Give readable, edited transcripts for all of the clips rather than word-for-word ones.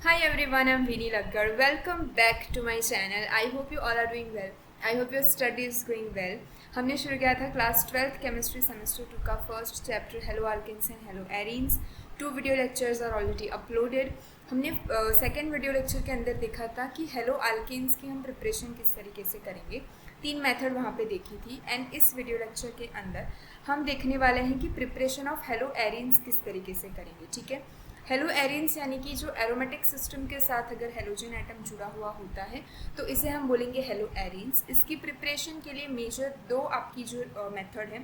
Hi everyone, I'm Veeni Lakkar. Welcome back to my channel. I hope you all are doing well. I hope your study is going well. हमने शुरू किया था class 12th chemistry semester 2 का first chapter haloalkanes and haloarenes. 2 video lectures are already uploaded. हमने second video lecture के अंदर देखा था कि हेलो आल्केन्स की हम प्रिपरेशन किस तरीके से करेंगे। 3 मेथड वहाँ पे देखी थी एंड इस वीडियो लेक्चर के अंदर हम देखने वाले हैं कि प्रिपरेशन ऑफ हेलो एरीन्स किस तरीके से करेंगे। ठीक है, हेलो एरीन्स यानी कि जो एरोमेटिक सिस्टम के साथ अगर हेलोजन एटम जुड़ा हुआ होता है तो इसे हम बोलेंगे हेलो एरीन्स। इसकी प्रिपरेशन के लिए मेजर 2 आपकी जो मेथड है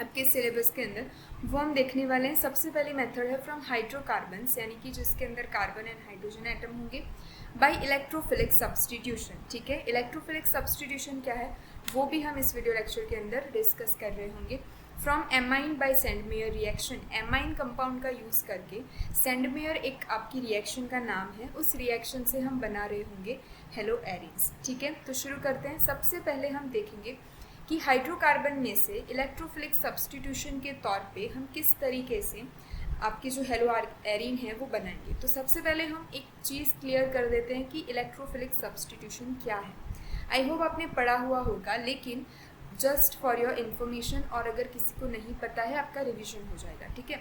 आपके सिलेबस के अंदर वो हम देखने वाले हैं। सबसे पहली मेथड है फ्रॉम हाइड्रोकार्बन्स यानी कि जिसके अंदर कार्बन एंड हाइड्रोजन एटम होंगे बाय इलेक्ट्रोफिलिक सब्सटीट्यूशन। ठीक है, इलेक्ट्रोफिलिक सब्सटीट्यूशन क्या है वो भी हम इस वीडियो लेक्चर के अंदर डिस्कस कर रहे होंगे। From amine by Sandmeyer reaction, amine compound का यूज़ करके, सेंडमेयर एक आपकी रिएक्शन का नाम है, उस रिएक्शन से हम बना रहे होंगे हेलो एरीन्स। ठीक है, तो शुरू करते हैं। सबसे पहले हम देखेंगे कि हाइड्रोकार्बन में से इलेक्ट्रोफिलिक सब्सटीट्यूशन के तौर पे हम किस तरीके से आपकी जो हेलो एरीन है वो बनाएंगे। तो सबसे पहले हम एक चीज़ क्लियर कर देते हैं कि इलेक्ट्रोफिलिक सब्सटीट्यूशन क्या है। आई होप आपने पढ़ा हुआ होगा, लेकिन जस्ट फॉर योर इन्फॉर्मेशन, और अगर किसी को नहीं पता है आपका रिविजन हो जाएगा। ठीक है,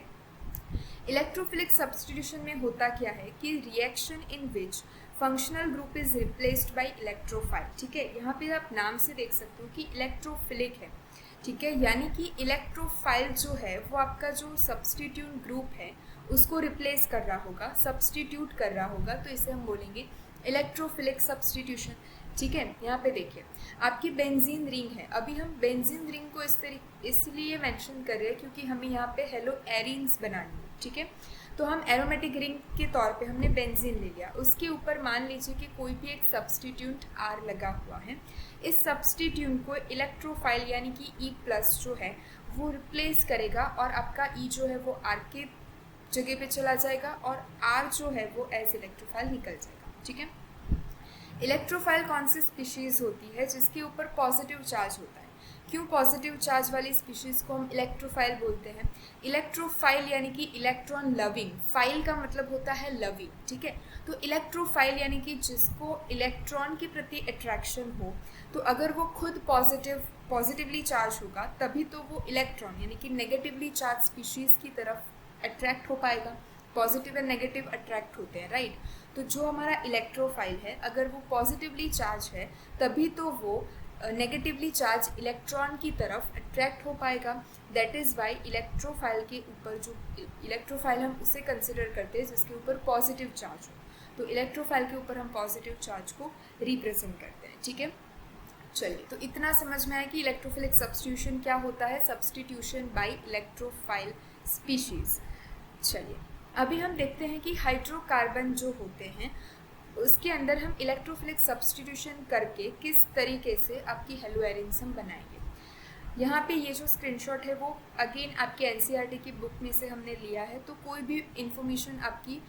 इलेक्ट्रोफिलिक सब्सटीट्यूशन में होता क्या है कि reaction in which functional group is replaced by electrophile. ठीक है, यहाँ पे आप नाम से देख सकते हो कि इलेक्ट्रोफिलिक है। ठीक है, यानी कि इलेक्ट्रोफाइल जो है वो आपका जो सब्सटीट्यूट ग्रुप है उसको रिप्लेस कर रहा होगा, सब्सटीट्यूट कर रहा होगा, तो इसे हम बोलेंगे इलेक्ट्रोफिलिक सब्सटीट्यूशन। ठीक है, यहाँ पे देखिए आपकी बेंजीन रिंग है। अभी हम बेंजीन रिंग को इसलिए मेंशन कर रहे हैं क्योंकि हमें यहाँ पे हेलो एरीन्स बनानी है। ठीक है, तो हम एरोमेटिक रिंग के तौर पे हमने बेंजीन ले लिया, उसके ऊपर मान लीजिए कि कोई भी एक सब्सटीट्यूट आर लगा हुआ है। इस सब्सटीट्यूट को इलेक्ट्रोफाइल यानी कि ई प्लस जो है वो रिप्लेस करेगा और आपका ई जो है वो आर के जगह पे चला जाएगा और आर जो है वो एज इलेक्ट्रोफाइल निकल जाएगा। ठीक है, इलेक्ट्रोफाइल कौन सी स्पीशीज़ होती है जिसके ऊपर पॉजिटिव चार्ज होता है। क्यों पॉजिटिव चार्ज वाली स्पीशीज़ को हम इलेक्ट्रोफाइल बोलते हैं। इलेक्ट्रोफाइल यानी कि इलेक्ट्रॉन लविंग, फाइल का मतलब होता है लविंग। ठीक है, तो इलेक्ट्रोफाइल यानी कि जिसको इलेक्ट्रॉन के प्रति अट्रैक्शन हो, तो अगर वो खुद पॉजिटिवली चार्ज होगा तभी तो वो इलेक्ट्रॉन यानी कि नेगेटिवली चार्ज स्पीशीज़ की तरफ अट्रैक्ट हो पाएगा। पॉजिटिव एंड नेगेटिव अट्रैक्ट होते हैं, राइट। तो जो हमारा इलेक्ट्रोफाइल है अगर वो पॉजिटिवली चार्ज है तभी तो वो नेगेटिवली चार्ज इलेक्ट्रॉन की तरफ अट्रैक्ट हो पाएगा। दैट इज़ वाई इलेक्ट्रोफाइल के ऊपर जो इलेक्ट्रोफाइल हम उसे कंसिडर करते हैं जिसके ऊपर पॉजिटिव चार्ज हो। तो इलेक्ट्रोफाइल के ऊपर हम पॉजिटिव चार्ज को रिप्रेजेंट करते हैं। ठीक है, चलिए तो इतना समझ में आया कि इलेक्ट्रोफिलिक सब्सटीट्यूशन क्या होता है, सब्सटीट्यूशन बाय इलेक्ट्रोफाइल स्पीशीज़। चलिए अभी हम देखते हैं कि हाइड्रोकार्बन जो होते हैं उसके अंदर हम इलेक्ट्रोफिलिक सब्सटीट्यूशन करके किस तरीके से आपकी हेलो एरीन्स हम बनाएंगे। यहाँ पे ये जो स्क्रीनशॉट है वो अगेन आपके एनसीईआरटी की बुक में से हमने लिया है, तो कोई भी इन्फॉर्मेशन आपकी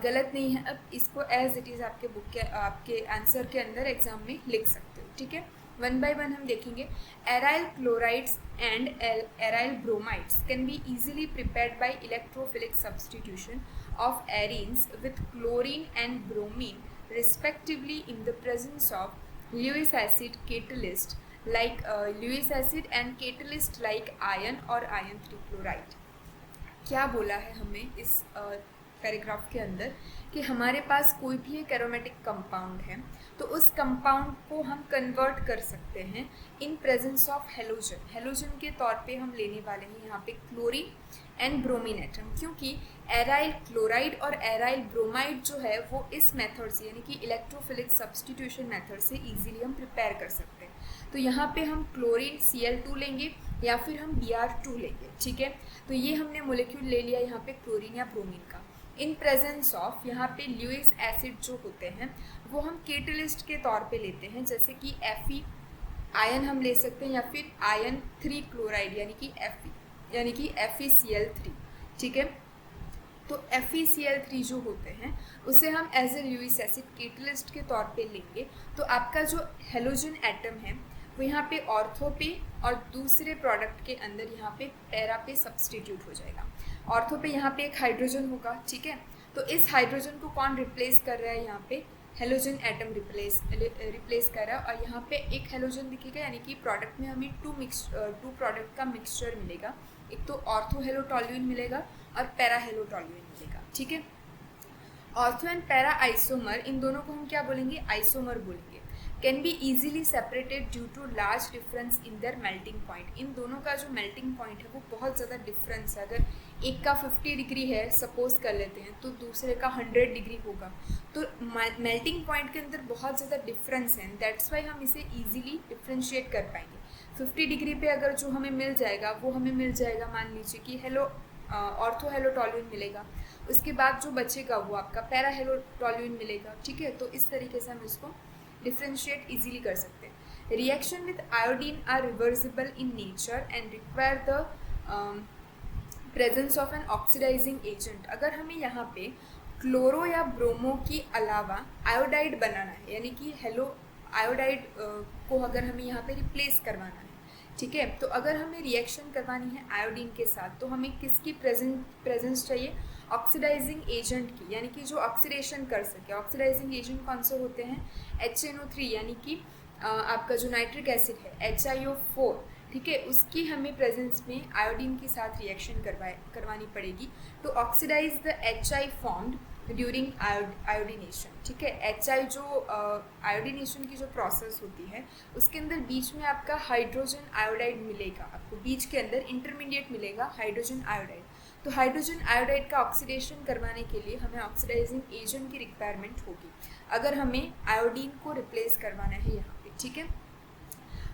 गलत नहीं है। अब इसको एज इट इज़ आपके बुक के आपके आंसर के अंदर एग्जाम में लिख सकते हो। ठीक है, वन बाय वन हम देखेंगे। Aryl chlorides and aryl bromides can be easily prepared by electrophilic substitution of arenes with chlorine and bromine respectively in the presence of Lewis acid catalyst like Lewis acid and catalyst like iron or iron 3 chloride। क्या बोला है हमें इस paragraph के अंदर कि हमारे पास कोई भी एक एरोमेटिक कंपाउंड है तो उस कंपाउंड को हम कन्वर्ट कर सकते हैं in presence of halogen. Halogen के तौर पे हम लेने वाले हैं यहाँ पे क्लोरीन एंड ब्रोमीन एटम, क्योंकि एराइल क्लोराइड और एराइल ब्रोमाइड जो है वो इस मेथड से यानी कि इलेक्ट्रोफिलिक सब्सटीट्यूशन मेथड से इजीली हम प्रिपेयर कर सकते हैं। तो यहाँ पे हम क्लोरीन Cl2 लेंगे या फिर हम Br2 लेंगे। ठीक है, तो ये हमने मोलिक्यूल ले लिया यहाँ पे क्लोरीन या ब्रोमीन का इन प्रेजेंस ऑफ यहाँ पे ल्यूइस एसिड जो होते हैं वो हम केटलिस्ट के तौर पे लेते हैं, जैसे कि Fe आयन हम ले सकते हैं या फिर आयन 3 क्लोराइड यानी कि Fe यानी कि FeCl3। ठीक है, तो FeCl3 जो होते हैं उसे हम as a Lewis acid catalyst के तौर पे लेंगे। तो आपका जो हेलोजन एटम है वो यहाँ पे ऑर्थो पे और दूसरे प्रोडक्ट के अंदर यहाँ पे पैरा पे सब्सटीट्यूट हो जाएगा। ऑर्थो पे यहाँ पे एक हाइड्रोजन होगा। ठीक है, तो इस हाइड्रोजन को कौन रिप्लेस कर रहा है यहाँ पे, हेलोजन एटम रिप्लेस कर रहा है, और यहाँ पे एक हेलोजन दिखेगा, यानी कि प्रोडक्ट में हमें टू प्रोडक्ट का मिक्सचर मिलेगा, एक तो ऑर्थो हेलोटोल्यूइन मिलेगा और पैरा हेलोटोल्यूइन मिलेगा, ठीक है। ऑर्थो एंड पैरा आइसोमर, इन दोनों को हम क्या बोलेंगे, आइसोमर बोलेंगे। Can be easily separated due to large difference in their melting point, इन दोनों का जो मेल्टिंग पॉइंट है वो बहुत ज़्यादा डिफरेंस है। अगर एक का 50 डिग्री है सपोज कर लेते हैं, तो दूसरे का 100 डिग्री होगा, तो मेल्टिंग पॉइंट के अंदर बहुत ज़्यादा डिफरेंस है, दैट्स वाई हम इसे ईजिली डिफ्रेंशिएट कर पाएंगे। 50 डिग्री पे अगर जो हमें मिल जाएगा वो हमें मिल जाएगा, मान लीजिए कि ऑर्थो हेलोटोल्यूइन मिलेगा, उसके बाद जो बचेगा वो आपका पैरा हेलोटोल्यूइन मिलेगा, ठीक है। तो इस तरीके से हम इसको डिफ्रेंशिएट इजीली कर सकते हैं। Reaction with iodine are reversible in nature and require the presence of an oxidizing agent. अगर हमें यहाँ पे क्लोरो या ब्रोमो की अलावा आयोडाइड बनाना है, यानी कि आयोडाइड को अगर हमें यहाँ पे रिप्लेस करवाना है, ठीक है, तो अगर हमें रिएक्शन करवानी है आयोडीन के साथ, तो हमें किसकी प्रेजेंस चाहिए, ऑक्सीडाइजिंग एजेंट की, यानी कि जो ऑक्सीडेशन कर सके। ऑक्सीडाइजिंग एजेंट कौन से होते हैं, HNO3, यानी कि आपका जो नाइट्रिक एसिड है HiO4, ठीक है, उसकी हमें प्रेजेंस में आयोडीन के साथ रिएक्शन करवानी पड़ेगी to oxidize the HI formed during iodination, ठीक है। HI जो आयोडीनेशन की जो प्रोसेस होती है उसके अंदर बीच में आपका हाइड्रोजन आयोडाइड मिलेगा, आपको बीच के अंदर इंटरमीडिएट मिलेगा हाइड्रोजन आयोडाइड। तो हाइड्रोजन आयोडाइड का ऑक्सीडेशन करवाने के लिए हमें ऑक्सीडाइजिंग एजेंट की रिक्वायरमेंट होगी, अगर हमें आयोडीन को रिप्लेस करवाना है यहाँ पे, ठीक है।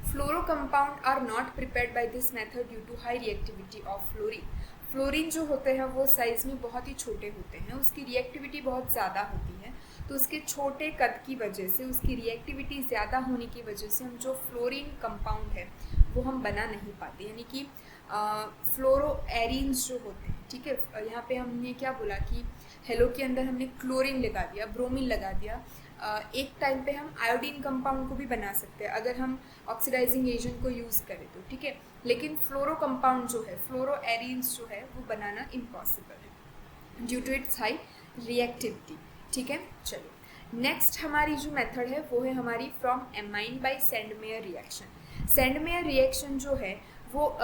Fluoro compound are not prepared by this method due to high reactivity of fluorine. Fluorine जो होते हैं वो साइज़ में बहुत ही छोटे होते हैं, उसकी रिएक्टिविटी बहुत ज़्यादा होती है, तो उसके छोटे कद की वजह से, उसकी रिएक्टिविटी ज़्यादा होने की वजह से हम जो फ्लोरीन कंपाउंड है वो हम बना नहीं पाते, यानी कि फ्लोरो एरीन्स जो होते हैं, ठीक है। यहाँ पे हमने क्या बोला कि हेलो के अंदर हमने क्लोरीन लगा दिया, ब्रोमीन लगा दिया, एक टाइम पे हम आयोडीन कंपाउंड को भी बना सकते हैं अगर हम ऑक्सीडाइजिंग एजेंट को यूज़ करें तो, ठीक है। लेकिन फ्लोरो कंपाउंड जो है, फ्लोरो एरीन्स जो है वो बनाना इम्पॉसिबल है due to its high reactivity, ठीक है। चलो नेक्स्ट हमारी जो मेथड है वो है हमारी from amine by Sandmeyer reaction. Sandmeyer reaction जो है वो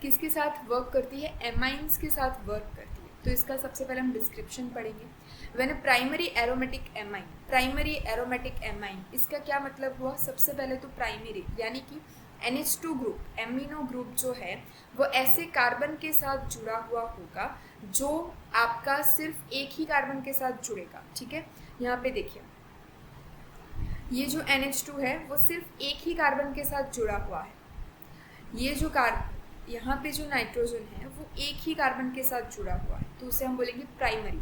किसके साथ वर्क करती है, एमाइंस के साथ वर्क करती है। तो इसका सबसे पहले हम डिस्क्रिप्शन पढ़ेंगे। When a primary aromatic amine, इसका क्या मतलब हुआ, सबसे पहले तो प्राइमरी यानी कि NH2 ग्रुप, एमिनो ग्रुप जो है वो ऐसे कार्बन के साथ जुड़ा हुआ होगा जो आपका सिर्फ एक ही कार्बन के साथ जुड़ेगा, ठीक है। यहाँ पे देखिए ये जो NH2 है वो सिर्फ एक ही कार्बन के साथ जुड़ा हुआ है, ये जो यहाँ पे जो नाइट्रोजन है वो एक ही कार्बन के साथ जुड़ा हुआ है, तो उसे हम बोलेंगे प्राइमरी।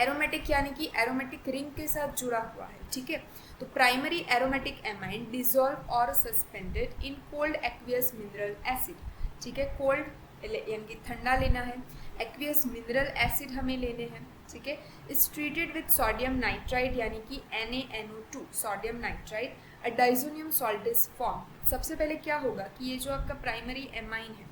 एरोमेटिक यानी कि एरोमेटिक रिंग के साथ जुड़ा हुआ है, ठीक है। तो प्राइमरी एरोमेटिक एमाइन डिजोल्व और suspended in cold aqueous mineral acid, ठीक है। कोल्ड यानी कि ठंडा लेना है, एक्वियस मिनरल एसिड हमें लेने हैं, ठीक है। Is treated with sodium nitride यानी कि NaNO2 sodium nitride, a diazonium salt is form. सबसे पहले क्या होगा कि ये जो आपका प्राइमरी एमाइन है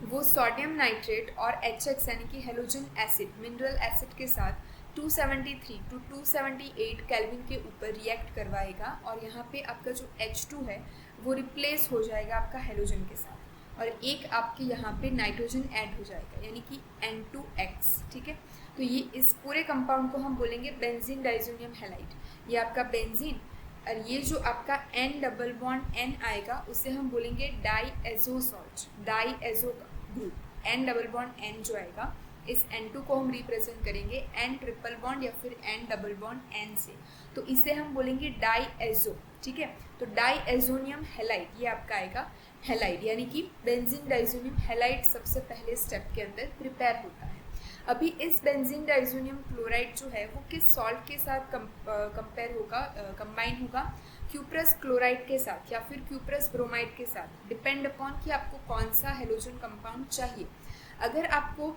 वो सोडियम नाइट्रेट और HX यानी कि हेलोजन एसिड मिनरल एसिड के साथ 273 टू 278 केल्विन के ऊपर रिएक्ट करवाएगा, और यहाँ पे आपका जो H2 है वो रिप्लेस हो जाएगा आपका हेलोजन के साथ, और एक आपके यहाँ पे नाइट्रोजन ऐड हो जाएगा यानी कि N2X, ठीक है। तो ये इस पूरे कंपाउंड को हम बोलेंगे बेंजीन डाइजोनियम हैलाइड, ये आपका बेंजीन, और ये जो आपका N डबल बॉन्ड N आएगा उसे हम बोलेंगे diazo salt, diazo group, N double bond N जो आएगा इस N2 को हम रिप्रेजेंट करेंगे N ट्रिपल बॉन्ड या फिर N डबल बॉन्ड N से, तो इसे हम बोलेंगे डाईएजो, ठीक है। तो डाईएजोनियम हैलाइड ये आपका आएगा हैलाइड, यानी कि बेंजीन डाइजोनियम हैलाइड सबसे पहले स्टेप के अंदर प्रिपेयर होता है। अभी इस बेंजीन डाइजोनियम क्लोराइड जो है वो किस सॉल्ट के साथ कंबाइन होगा, क्यूप्रस क्लोराइड के साथ या फिर क्यूप्रस ब्रोमाइड के साथ, डिपेंड अपॉन कि आपको कौन सा हेलोजन कंपाउंड चाहिए। अगर आपको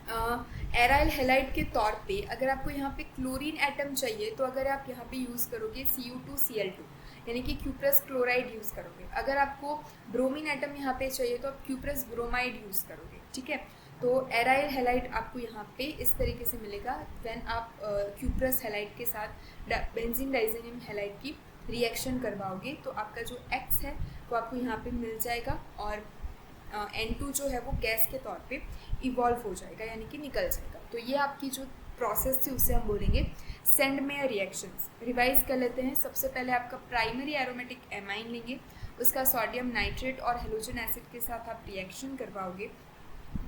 एराइल हैलाइड के तौर पे अगर आपको यहाँ पे क्लोरीन एटम चाहिए तो अगर आप यहाँ पे यूज़ करोगे Cu2Cl2 यानी कि क्यूप्रस क्लोराइड यूज़ करोगे। अगर आपको ब्रोमीन एटम यहाँ पे चाहिए तो आप क्यूप्रस ब्रोमाइड यूज़ करोगे, ठीक है। तो एराइल हैलाइड आपको यहाँ पे इस तरीके से मिलेगा व्हेन आप क्यूप्रस हैलाइड के साथ बेंजीन डाइजेनियम हैलाइड की रिएक्शन करवाओगे तो आपका जो एक्स है वो आपको यहाँ पे मिल जाएगा और N2 जो है वो गैस के तौर पे इवॉल्व हो जाएगा यानी कि निकल जाएगा। तो ये आपकी जो प्रोसेस थी उससे हम बोलेंगे सेंड मेयर रिएक्शंस। रिवाइज कर लेते हैं। सबसे पहले आपका प्राइमरी एरोमेटिक एमाइन लेंगे, उसका सोडियम नाइट्रेट और हेलोजन एसिड के साथ आप रिएक्शन करवाओगे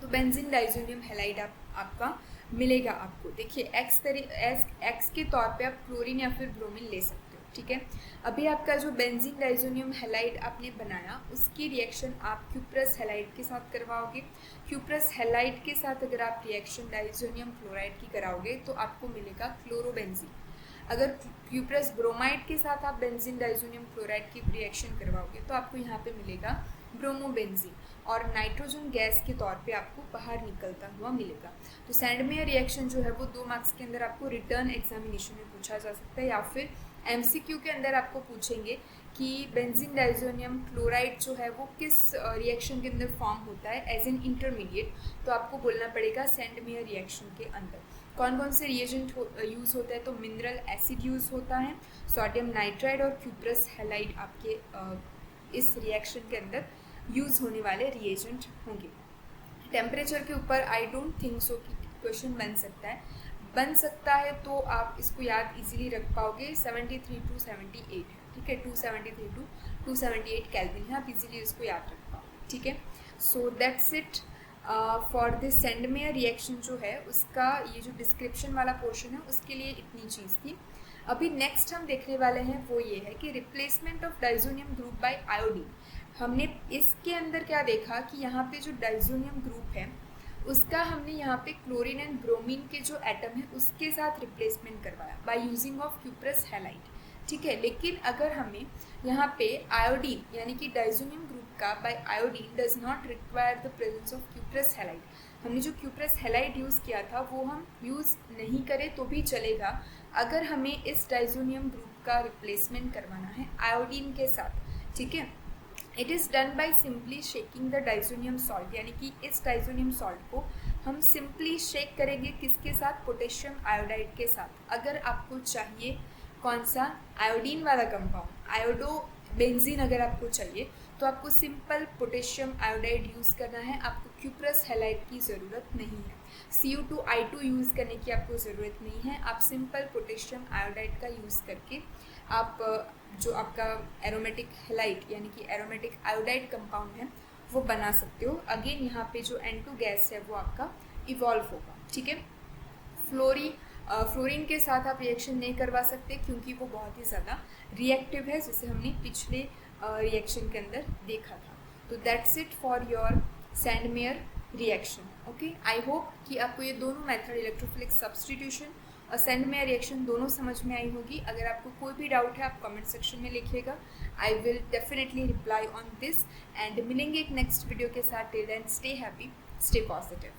तो बेंजीन डाइजोनियम हैलाइड आपका मिलेगा। आपको देखिए एक्स के तौर पे आप क्लोरीन या फिर ब्रोमीन ले सकते हो, ठीक है। अभी आपका जो बेंजीन डाइजोनियम हैलाइड आपने बनाया उसकी रिएक्शन आप क्यूप्रस हैलाइड के साथ करवाओगे। क्यूप्रस हैलाइड के साथ अगर आप रिएक्शन डाइजोनियम क्लोराइड की कराओगे तो आपको मिलेगा क्लोरोबेंजीन। अगर क्यूप्रस ब्रोमाइड के साथ आप बेंजीन डाइजोनियम क्लोराइड की रिएक्शन करवाओगे तो आपको यहाँ पे मिलेगा ब्रोमोबेंजीन और नाइट्रोजन गैस के तौर पे आपको बाहर निकलता हुआ मिलेगा। तो सैंडमेयर रिएक्शन जो है वो 2 मार्क्स के अंदर आपको रिटर्न एग्जामिनेशन में पूछा जा सकता है या फिर MCQ के अंदर आपको पूछेंगे कि बेंजीन डाइजोनियम क्लोराइड जो है वो किस रिएक्शन के अंदर फॉर्म होता है एज एन इंटरमीडिएट, तो आपको बोलना पड़ेगा सैंडमेयर रिएक्शन के अंदर कौन कौन से रिएजेंट यूज़ होता है। तो मिनरल एसिड यूज़ होता है, सोडियम नाइट्राइड और क्यूप्रस हैलाइड आपके इस रिएक्शन के अंदर यूज़ होने वाले रिएजेंट होंगे। टेम्परेचर के ऊपर आई डोंट थिंक सो कि क्वेश्चन बन सकता है तो आप इसको याद इजीली रख पाओगे। 73 to 78, ठीक है, 273 to 278 केल्विन है, आप इजीली इसको याद रख पाओगे, ठीक है। So that's it for this Sandmeyer reaction जो है उसका ये जो डिस्क्रिप्शन वाला पोर्शन है उसके लिए इतनी चीज़ थी। अभी नेक्स्ट हम देखने वाले हैं वो ये है कि replacement of diazonium group by iodine. हमने इसके अंदर क्या देखा कि यहाँ पे जो डाइजोनियम ग्रुप है उसका हमने यहाँ पे क्लोरीन एंड ब्रोमीन के जो एटम है उसके साथ रिप्लेसमेंट करवाया by using of cuprous halide, ठीक है। लेकिन अगर हमें यहाँ पे आयोडीन यानी कि डाइजोनियम ग्रुप का by iodine does not require the presence of cuprous halide, हमने जो क्यूप्रस हैलाइड यूज़ किया था वो हम यूज़ नहीं करें तो भी चलेगा अगर हमें इस डाइजोनियम ग्रुप का रिप्लेसमेंट करवाना है आयोडीन के साथ, ठीक है। It is done by simply shaking the diazonium salt, यानी कि इस डाइजोनियम सॉल्ट को हम सिंपली शेक करेंगे किसके साथ, पोटेशियम आयोडाइड के साथ। अगर आपको चाहिए कौन सा, आयोडीन वाला कंपाउंड, आयोडो बेंजीन अगर आपको चाहिए तो आपको सिंपल पोटेशियम आयोडाइड यूज़ करना है, आपको क्यूप्रस हैलाइड की ज़रूरत नहीं है, Cu2I2 यूज़ करने की आपको ज़रूरत नहीं है। आप सिंपल पोटेशियम आयोडाइड का यूज़ करके आप जो आपका एरोमेटिक हैलाइड यानी कि एरोमेटिक आयोडाइड कंपाउंड है वो बना सकते हो। अगेन यहाँ पे जो N2 गैस है वो आपका इवॉल्व होगा, ठीक है। फ्लोरीन के साथ आप रिएक्शन नहीं करवा सकते क्योंकि वो बहुत ही ज़्यादा रिएक्टिव है, जैसे हमने पिछले रिएक्शन के अंदर देखा था। तो that's it for your Sandmeyer reaction, okay. I hope कि आपको ये दोनों मेथड इलेक्ट्रोफिलिक सब्स्टिट्यूशन और सैंडमेयर रिएक्शन दोनों समझ में आई होगी। अगर आपको कोई भी डाउट है आप कमेंट सेक्शन में लिखिएगा, I will definitely reply on this. And मिलेंगे एक नेक्स्ट वीडियो के साथ। Till then stay happy, stay positive.